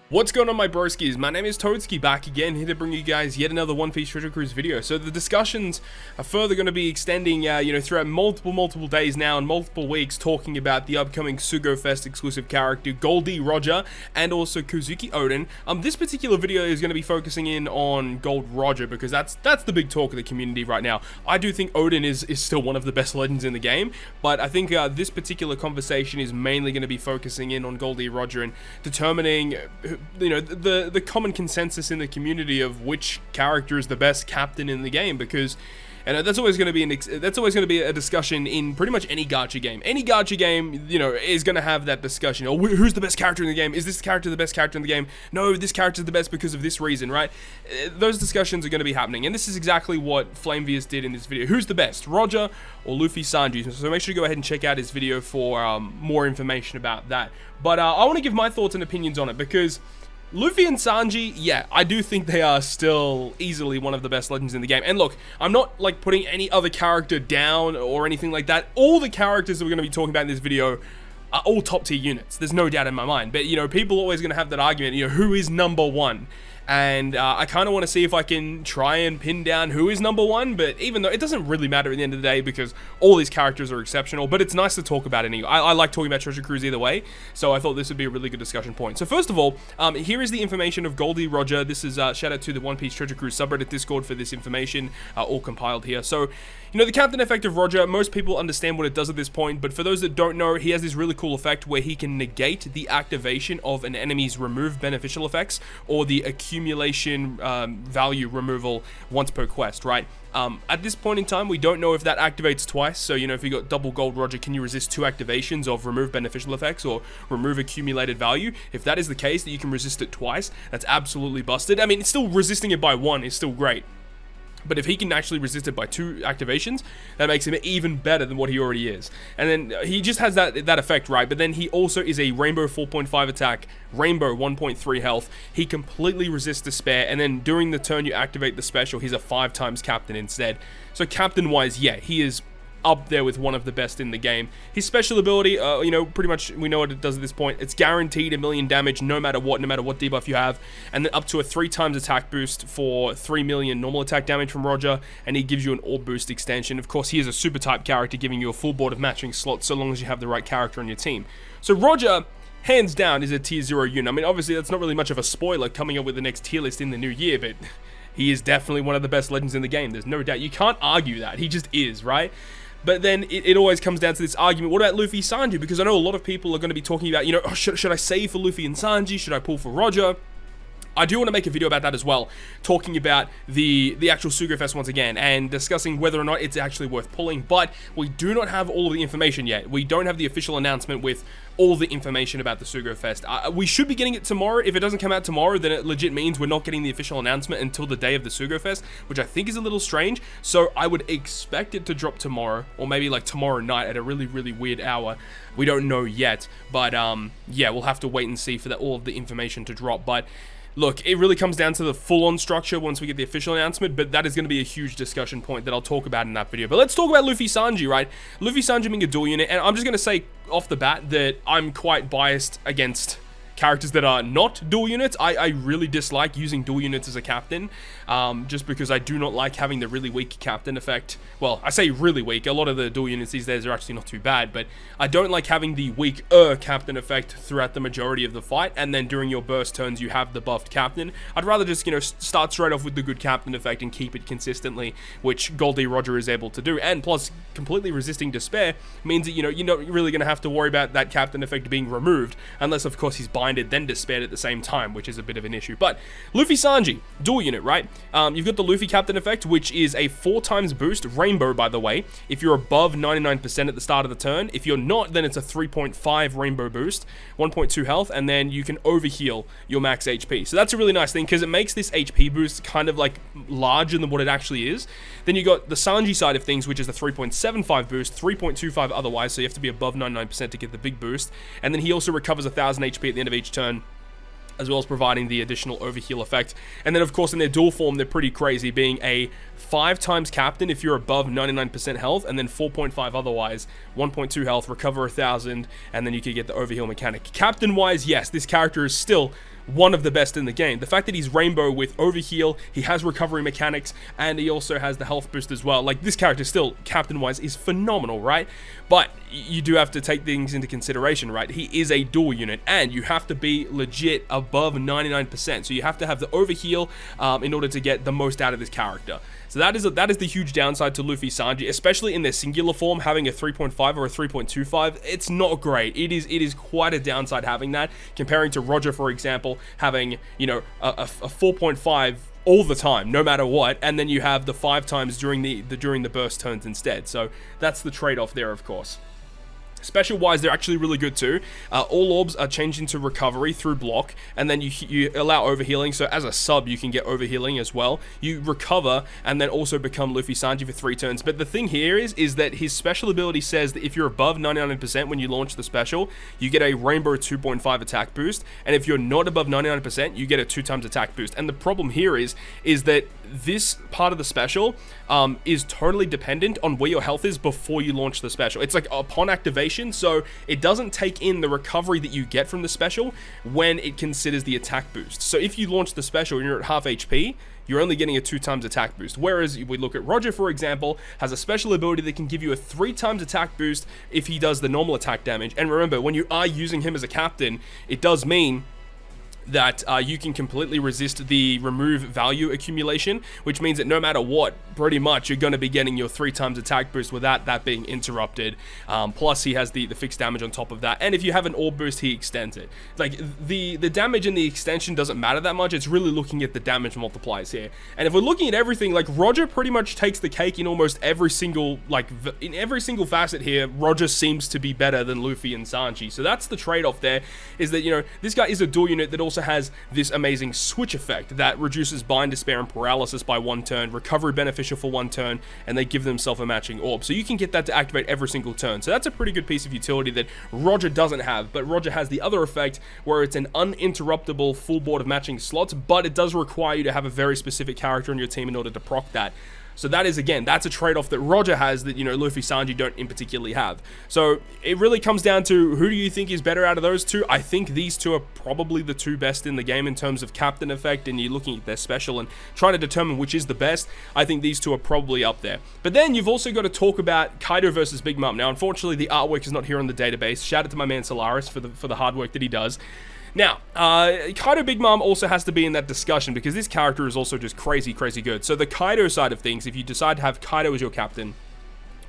What's going on, my broskiis? My name is Toadskii, back again, here to bring you guys yet another One Piece Treasure Cruise video. So the discussions are further going to be extending, throughout multiple days now and multiple weeks, talking about the upcoming Sugo-Fest exclusive character, Goldie Roger, and also Kozuki Odin. This particular video is going to be focusing in on Gold Roger, because that's the big talk of the community right now. I do think Odin is still one of the best legends in the game, but I think this particular conversation is mainly going to be focusing in on Goldie Roger and determining the common consensus in the community of which character is the best captain in the game, because that's always going to be a discussion in pretty much any gacha game. Any gacha game, is going to have that discussion. Oh, who's the best character in the game? Is this character the best character in the game? No, this character is the best because of this reason, right? Those discussions are going to be happening, and this is exactly what Flamevius did in this video. Who's the best, Roger or Luffy Sanji? So make sure you go ahead and check out his video for more information about that. But I want to give my thoughts and opinions on it, because Luffy and Sanji, yeah, I do think they are still easily one of the best legends in the game. And look, I'm not like putting any other character down or anything like that. All the characters that we're going to be talking about in this video are all top tier units. There's no doubt in my mind. But, people are always going to have that argument, who is number one? And I kind of want to see if I can try and pin down who is number one, but even though it doesn't really matter at the end of the day, because all these characters are exceptional, but it's nice to talk about anyway. I like talking about Treasure Cruise either way, so I thought this would be a really good discussion point. So first of all, here is the information of Goldie Roger. This is shout out to the One Piece Treasure Cruise subreddit Discord for this information, all compiled here. So, the captain effect of Roger, most people understand what it does at this point, but for those that don't know, he has this really cool effect where he can negate the activation of an enemy's remove beneficial effects, or the accumulation value removal once per quest, right? At this point in time, we don't know if that activates twice. So, if you got double Gold Roger, can you resist 2 activations of remove beneficial effects or remove accumulated value? If that is the case, that you can resist it twice, that's absolutely busted. I mean, it's still resisting it by 1 is still great. But if he can actually resist it by 2 activations, that makes him even better than what he already is. And then he just has that effect, right? But then he also is a Rainbow 4.5 attack, Rainbow 1.3 health. He completely resists despair, and then during the turn you activate the special, he's a 5 times captain instead. So captain-wise, yeah, he is up there with one of the best in the game. His special ability, pretty much we know what it does at this point. It's guaranteed 1 million damage no matter what debuff you have, and then up to a 3 times attack boost for 3 million normal attack damage from Roger, and he gives you an orb boost extension. Of course, he is a super type character, giving you a full board of matching slots so long as you have the right character on your team. So Roger, hands down, is a tier 0 unit. I mean, obviously that's not really much of a spoiler coming up with the next tier list in the new year, but he is definitely one of the best legends in the game. There's no doubt. You can't argue that. He just is, right? But then it always comes down to this argument, what about Luffy Sanji? Because I know a lot of people are going to be talking about, should I save for Luffy and Sanji? Should I pull for Roger? I do want to make a video about that as well, talking about the actual Sugo-Fest once again, and discussing whether or not it's actually worth pulling, but we do not have all of the information yet. We don't have the official announcement with all the information about the Sugo-Fest. We should be getting it tomorrow. If it doesn't come out tomorrow, then it legit means we're not getting the official announcement until the day of the Sugo-Fest, which I think is a little strange, so I would expect it to drop tomorrow, or maybe like tomorrow night at a really, really weird hour. We don't know yet, but yeah, we'll have to wait and see for all of the information to drop, but look, it really comes down to the full-on structure once we get the official announcement, but that is going to be a huge discussion point that I'll talk about in that video. But let's talk about Luffy Sanji, right? Luffy Sanji being a dual unit, and I'm just going to say off the bat that I'm quite biased against characters that are not dual units. I really dislike using dual units as a captain, just because I do not like having the really weak captain effect. Well, I say really weak. A lot of the dual units these days are actually not too bad, but I don't like having the weaker captain effect throughout the majority of the fight, and then during your burst turns you have the buffed captain. I'd rather just, start straight off with the good captain effect and keep it consistently, which Goldie Roger is able to do. And plus, completely resisting despair means that, you're not really going to have to worry about that captain effect being removed, unless, of course, he's blinded, then despaired at the same time, which is a bit of an issue. But Luffy Sanji, dual unit, right? You've got the Luffy captain effect, which is a 4 times boost, Rainbow, by the way, if you're above 99% at the start of the turn. If you're not, then it's a 3.5 Rainbow boost, 1.2 health, and then you can overheal your max HP. So that's a really nice thing, because it makes this HP boost kind of like larger than what it actually is. Then you got the Sanji side of things, which is the 3.75 boost, 3.25 otherwise, so you have to be above 99% to get the big boost. And then he also recovers 1,000 HP at the end of each turn, as well as providing the additional overheal effect. And then, of course, in their dual form, they're pretty crazy, being a 5 times captain if you're above 99% health, and then 4.5 otherwise, 1.2 health, recover 1,000, and then you can get the overheal mechanic. Captain-wise, yes, this character is still one of the best in the game. The fact that he's rainbow with overheal, he has recovery mechanics, and he also has the health boost as well. Like, this character still, captain-wise, is phenomenal, right? But you do have to take things into consideration, right? He is a dual unit, and you have to be legit above 99%. So you have to have the overheal in order to get the most out of this character. So that is the huge downside to Luffy Sanji, especially in their singular form. Having a 3.5 or a 3.25, it's not great. It is quite a downside having that, comparing to Roger, for example, having, you know, a 4.5 all the time, no matter what, and then you have the 5 times during the burst turns instead. So that's the trade-off there, of course. Special wise, they're actually really good too. All orbs are changed into recovery through block, and then you allow overhealing. So as a sub, you can get overhealing as well. You recover and then also become Luffy Sanji for 3 turns. But the thing here is that his special ability says that if you're above 99% when you launch the special, you get a rainbow 2.5 attack boost, and if you're not above 99%, you get a 2 times attack boost. And the problem here is that this part of the special is totally dependent on where your health is before you launch the special. It's like upon activation, so it doesn't take in the recovery that you get from the special when it considers the attack boost. So if you launch the special and you're at half HP, you're only getting a 2 times attack boost. Whereas if we look at Roger, for example, has a special ability that can give you a 3 times attack boost if he does the normal attack damage. And remember, when you are using him as a captain, it does mean that you can completely resist the remove value accumulation, which means that no matter what, pretty much you're going to be getting your 3 times attack boost without that being interrupted. Plus he has the fixed damage on top of that, and if you have an orb boost, he extends it. Like, the damage and the extension doesn't matter that much. It's really looking at the damage multipliers here. And if we're looking at everything, like, Roger pretty much takes the cake in almost every single, like, in every single facet here. Roger seems to be better than Luffy and Sanji. So that's the trade-off there, is that, you know, this guy is a dual unit that also has this amazing switch effect that reduces bind, despair, and paralysis by 1 turn, recovery beneficial for 1 turn, and they give themselves a matching orb. So you can get that to activate every single turn. So that's a pretty good piece of utility that Roger doesn't have, but Roger has the other effect where it's an uninterruptible full board of matching slots, but it does require you to have a very specific character on your team in order to proc that. So that is, again, that's a trade-off that Roger has that, you know, Luffy Sanji don't in particularly have. So it really comes down to, who do you think is better out of those two? I think these two are probably the 2 best in the game in terms of captain effect, and you're looking at their special and trying to determine which is the best. I think these two are probably up there. But then you've also got to talk about Kaido versus Big Mom. Now, unfortunately, the artwork is not here on the database. Shout out to my man Solaris for the hard work that he does. Now, Kaido Big Mom also has to be in that discussion because this character is also just crazy, crazy good. So the Kaido side of things, if you decide to have Kaido as your captain,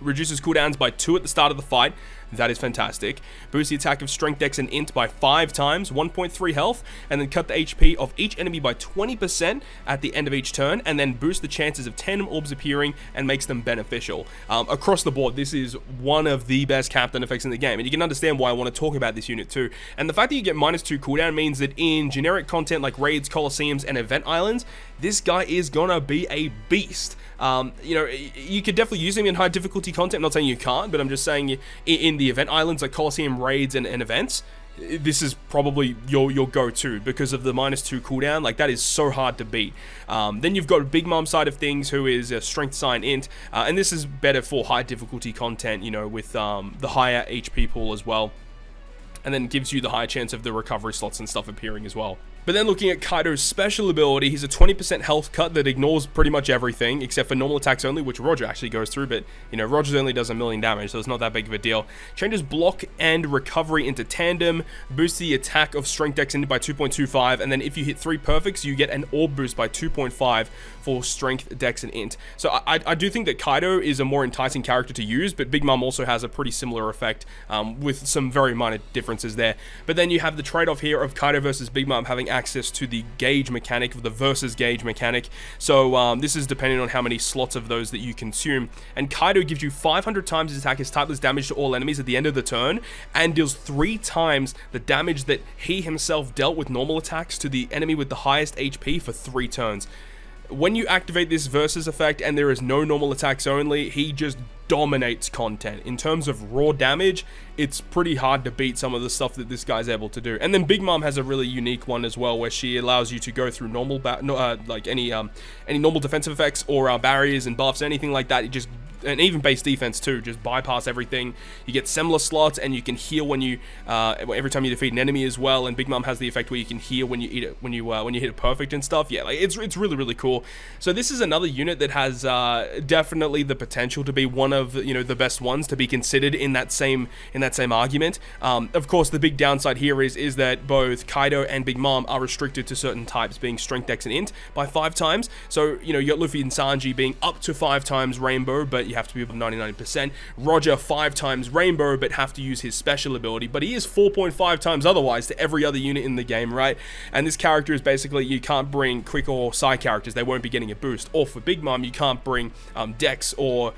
reduces cooldowns by 2 at the start of the fight. That is fantastic. Boost the attack of Strength, Dex, and Int by 5 times, 1.3 health, and then cut the HP of each enemy by 20% at the end of each turn, and then boost the chances of 10 orbs appearing and makes them beneficial. Across the board, this is one of the best captain effects in the game, and you can understand why I want to talk about this unit too. And the fact that you get -2 cooldown means that in generic content like raids, coliseums, and event islands, this guy is gonna be a beast. You know, you could definitely use him in high difficulty content. I'm not saying you can't, but I'm just saying in the event islands like Coliseum raids and events, this is probably your go-to because of the -2 cooldown. Like, that is so hard to beat. Then you've got Big Mom side of things, who is a strength sign int, and this is better for high difficulty content, you know, with the higher HP pool as well, and then gives you the higher chance of the recovery slots and stuff appearing as well. But then looking at Kaido's special ability, he's a 20% health cut that ignores pretty much everything, except for normal attacks only, which Roger actually goes through, but, you know, Roger only does 1 million damage, so it's not that big of a deal. Changes block and recovery into tandem, boosts the attack of Strength, Dex, Int by 2.25, and then if you hit 3 perfects, you get an orb boost by 2.5 for Strength, Dex, and Int. So I do think that Kaido is a more enticing character to use, but Big Mom also has a pretty similar effect, with some very minor differences there. But then you have the trade-off here of Kaido versus Big Mom having access to the gauge mechanic, the versus gauge mechanic. So this is depending on how many slots of those that you consume. And Kaido gives you 500 times his attack is typeless damage to all enemies at the end of the turn, and deals 3 times the damage that he himself dealt with normal attacks to the enemy with the highest HP for 3 turns. When you activate this versus effect and there is no normal attacks only, he just dominates content. In terms of raw damage, it's pretty hard to beat some of the stuff that this guy's able to do. And then Big Mom has a really unique one as well, where she allows you to go through normal like any normal defensive effects or barriers and buffs, anything like that. It just and even base defense too, just bypass everything. You get similar slots, and you can heal when you every time you defeat an enemy as well. And Big Mom has the effect where you can heal when you eat it, when you hit it perfect and stuff. Yeah, like it's really, really cool. So this is another unit that has definitely the potential to be one of the best ones to be considered in that same argument. Of course, the big downside here is that both Kaido and Big Mom are restricted to certain types, being Strength, Dex, and Int by 5 times. So you got Luffy and Sanji being up to 5 times Rainbow, but you have to be above 99%. Roger 5 times Rainbow, but have to use his special ability. But he is 4.5 times otherwise to every other unit in the game, right? And this character is basically, you can't bring quick or side characters; they won't be getting a boost. Or for Big Mom, you can't bring Dex or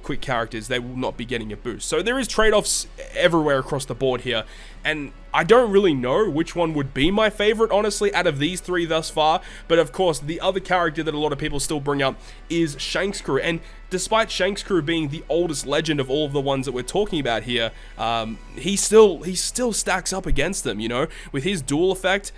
quick characters; they will not be getting a boost. So there is trade-offs everywhere across the board here, and I don't really know which one would be my favorite, honestly, out of these 3 thus far. But of course, the other character that a lot of people still bring up is Shanks Crew. And despite Shanks Crew being the oldest legend of all of the ones that we're talking about here, he still stacks up against them, with his dual effect,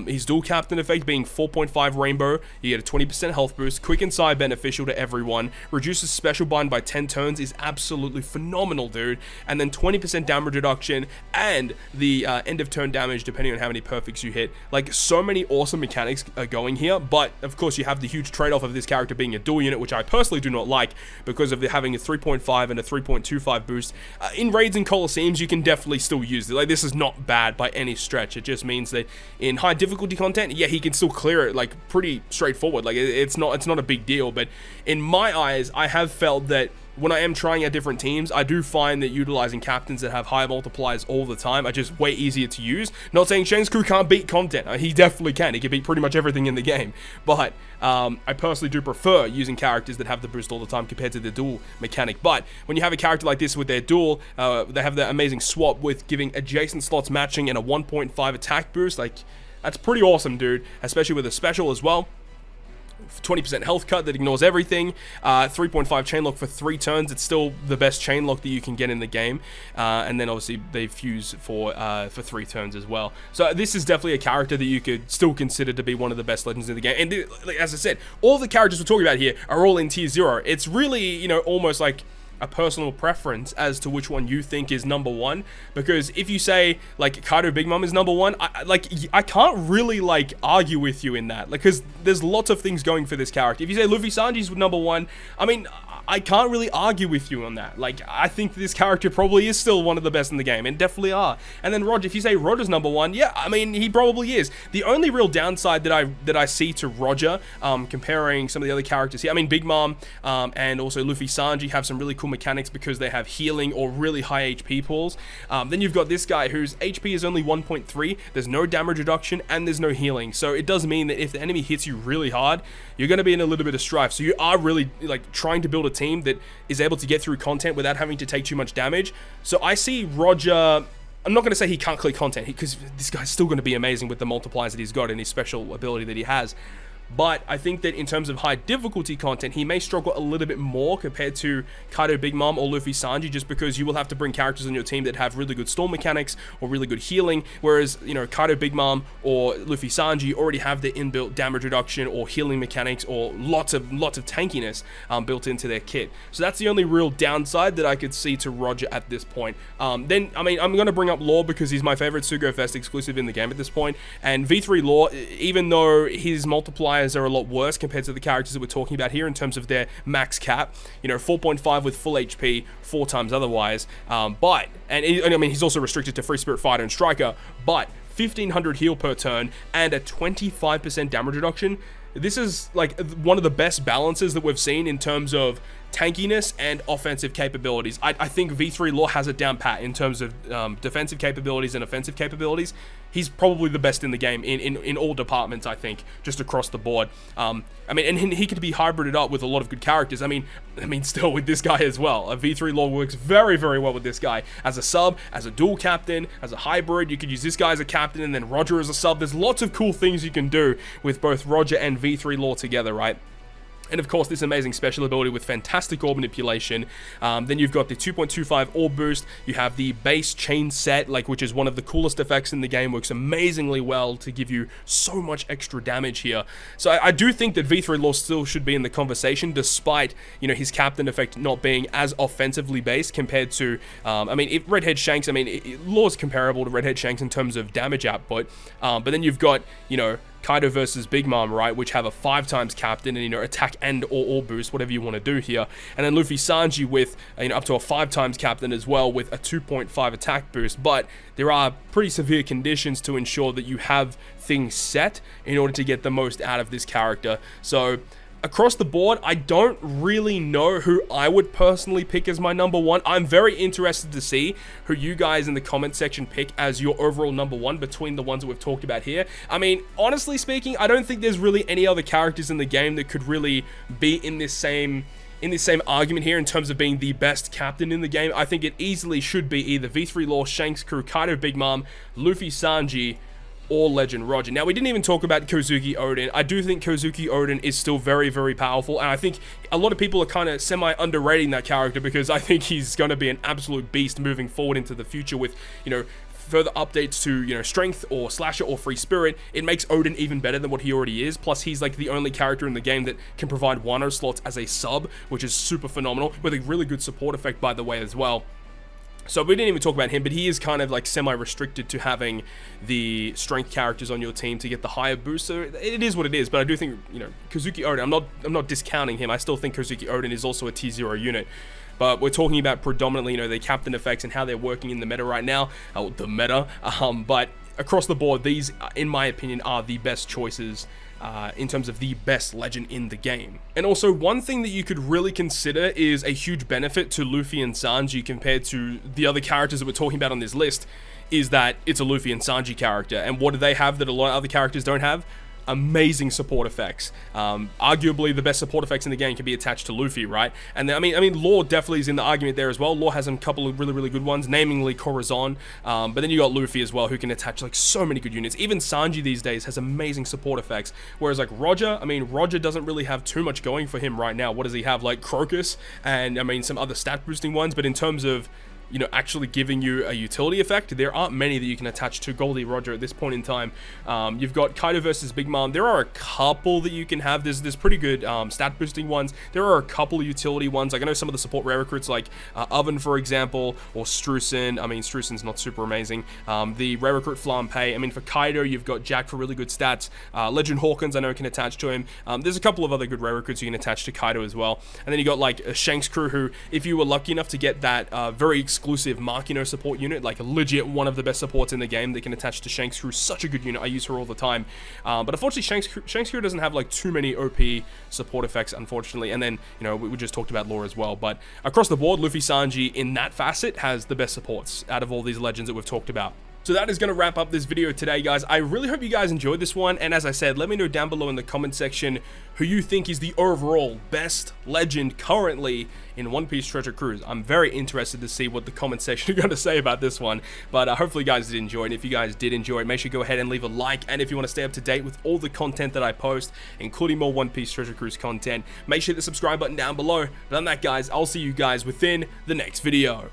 his dual captain effect being 4.5 Rainbow. You get a 20% health boost, quick and side beneficial to everyone, reduces special bind by 10 turns, is absolutely phenomenal, dude. And then 20% damage reduction, and the end of turn damage depending on how many perfects you hit. Like, so many awesome mechanics are going here, but of course you have the huge trade-off of this character being a dual unit, which I personally do not like because of having a 3.5 and a 3.25 boost. In raids and Colosseums, you can definitely still use it. Like, this is not bad by any stretch. It just means that in high difficulty content, yeah, he can still clear it, like, pretty straightforward. Like, it's not a big deal, but in my eyes, I have felt that when I am trying out different teams, I do find that utilizing captains that have high multipliers all the time are just way easier to use. Not saying Shanks Crew can't beat content. He definitely can. He can beat pretty much everything in the game. But I personally do prefer using characters that have the boost all the time compared to the dual mechanic. But when you have a character like this with their dual, they have that amazing swap with giving adjacent slots matching and a 1.5 attack boost. Like, that's pretty awesome, dude. Especially with a special as well. 20% health cut that ignores everything, 3.5 chain lock for 3 turns. It's still the best chain lock that you can get in the game, and then obviously they fuse for 3 turns as well. So this is definitely a character that you could still consider to be one of the best legends in the game. And like, as I said, all the characters we're talking about here are all in tier 0. It's really, almost like a personal preference as to which one you think is number 1, because if you say like Kaido Big Mom is number 1, I can't really like argue with you in that, like, because there's lots of things going for this character. If you say Luffy Sanji's number 1, I mean, I can't really argue with you on that. Like, I think this character probably is still one of the best in the game, and definitely are. And then Roger, if you say Roger's number 1, yeah, I mean, he probably is. The only real downside that I see to Roger, comparing some of the other characters here, I mean, Big Mom and also Luffy Sanji have some really cool mechanics because they have healing or really high HP pools. Then you've got this guy whose HP is only 1.3, there's no damage reduction, and there's no healing. So it does mean that if the enemy hits you really hard, you're going to be in a little bit of strife. So you are really like trying to build a team that is able to get through content without having to take too much damage. So I see Roger, I'm not going to say he can't clear content, because this guy's still going to be amazing with the multipliers that he's got and his special ability that he has. But I think that in terms of high difficulty content, he may struggle a little bit more compared to Kaido Big Mom or Luffy Sanji, just because you will have to bring characters on your team that have really good storm mechanics or really good healing, whereas, Kaido Big Mom or Luffy Sanji already have the inbuilt damage reduction or healing mechanics or lots of tankiness built into their kit. So that's the only real downside that I could see to Roger at this point. Then, I mean, I'm going to bring up Law because he's my favorite Sugo-Fest exclusive in the game at this point, and V3 Law, even though his multiplier are a lot worse compared to the characters that we're talking about here in terms of their max cap, 4.5 with full HP, 4 times otherwise, he's also restricted to Free Spirit Fighter and Striker, but 1500 heal per turn and a 25% damage reduction. This is like one of the best balances that we've seen in terms of tankiness and offensive capabilities. I think V3 Law has it down pat in terms of defensive capabilities and offensive capabilities. He's probably the best in the game in all departments, I think, just across the board. And he could be hybrided up with a lot of good characters. I mean, still with this guy as well. A V3 Law works very, very well with this guy. As a sub, as a dual captain, as a hybrid, you could use this guy as a captain and then Roger as a sub. There's lots of cool things you can do with both Roger and V3 Law together, right? And of course, this amazing special ability with fantastic orb manipulation. Then you've got the 2.25 orb boost. You have the base chain set, which is one of the coolest effects in the game. Works amazingly well to give you so much extra damage here. So I do think that V3 Law still should be in the conversation, despite, his captain effect not being as offensively based compared to, if Redhead Shanks, Law's comparable to Redhead Shanks in terms of damage output. But then you've got, Kaido versus Big Mom, right, which have a 5x captain and, attack and or boost, whatever you want to do here. And then Luffy Sanji with, up to a 5x captain as well with a 2.5 attack boost. But there are pretty severe conditions to ensure that you have things set in order to get the most out of this character. So across the board, I don't really know who I would personally pick as my number one. I'm very interested to see who you guys in the comment section pick as your overall number one between the ones that we've talked about here. Honestly speaking, I don't think there's really any other characters in the game that could really be in this same argument here in terms of being the best captain in the game. I think it easily should be either V3 Law, Shanks Crew, Kaido Big Mom, Luffy Sanji, or Legend Roger. Now, we didn't even talk about Kozuki Odin. I do think Kozuki Odin is still very, very powerful, and I think a lot of people are kind of semi-underrating that character because I think he's going to be an absolute beast moving forward into the future with, further updates to, Strength or Slasher or Free Spirit. It makes Odin even better than what he already is. Plus, he's the only character in the game that can provide Wano slots as a sub, which is super phenomenal, with a really good support effect, by the way, as well. So we didn't even talk about him, but he is kind of semi-restricted to having the strength characters on your team to get the higher boost. So it is what it is. But I do think, Kozuki Odin, I'm not discounting him. I still think Kozuki Odin is also a T0 unit. But we're talking about predominantly, the captain effects and how they're working in the meta right now. The meta. But across the board, these, in my opinion, are the best choices in terms of the best legend in the game. And also, one thing that you could really consider is a huge benefit to Luffy and Sanji compared to the other characters that we're talking about on this list, is that it's a Luffy and Sanji character. And what do they have that a lot of other characters don't have? Amazing support effects. Arguably the best support effects in the game can be attached to Luffy, right? And Law definitely is in the argument there as well. Law has a couple of really, really good ones, namely Corazon. But then you got Luffy as well, who can attach so many good units. Even Sanji these days has amazing support effects. Whereas Roger, Roger doesn't really have too much going for him right now. What does he have? Crocus and some other stat boosting ones. But in terms of actually giving you a utility effect, there aren't many that you can attach to Goldie Roger at this point in time. You've got Kaido versus Big Mom. There are a couple that you can have. There's pretty good stat boosting ones. There are a couple of utility ones. I know some of the support rare recruits Oven, for example, or Strusen. Strusen's not super amazing. The rare recruit Flampe. For Kaido, you've got Jack for really good stats. Legend Hawkins, I know, can attach to him. There's a couple of other good rare recruits you can attach to Kaido as well. And then you got Shanks Crew, who, if you were lucky enough to get that very exclusive Makino support unit, legit one of the best supports in the game, they can attach to Shanks Crew. Such a good unit. I use her all the time. But unfortunately, Shanks Crew doesn't have too many OP support effects, unfortunately. And then, we just talked about Law as well. But across the board, Luffy Sanji in that facet has the best supports out of all these legends that we've talked about. So that is going to wrap up this video today, guys. I really hope you guys enjoyed this one. And as I said, let me know down below in the comment section who you think is the overall best legend currently in One Piece Treasure Cruise. I'm very interested to see what the comment section are going to say about this one. But hopefully you guys did enjoy it. If you guys did enjoy it, make sure you go ahead and leave a like. And if you want to stay up to date with all the content that I post, including more One Piece Treasure Cruise content, make sure to hit the subscribe button down below. But on that, guys, I'll see you guys within the next video.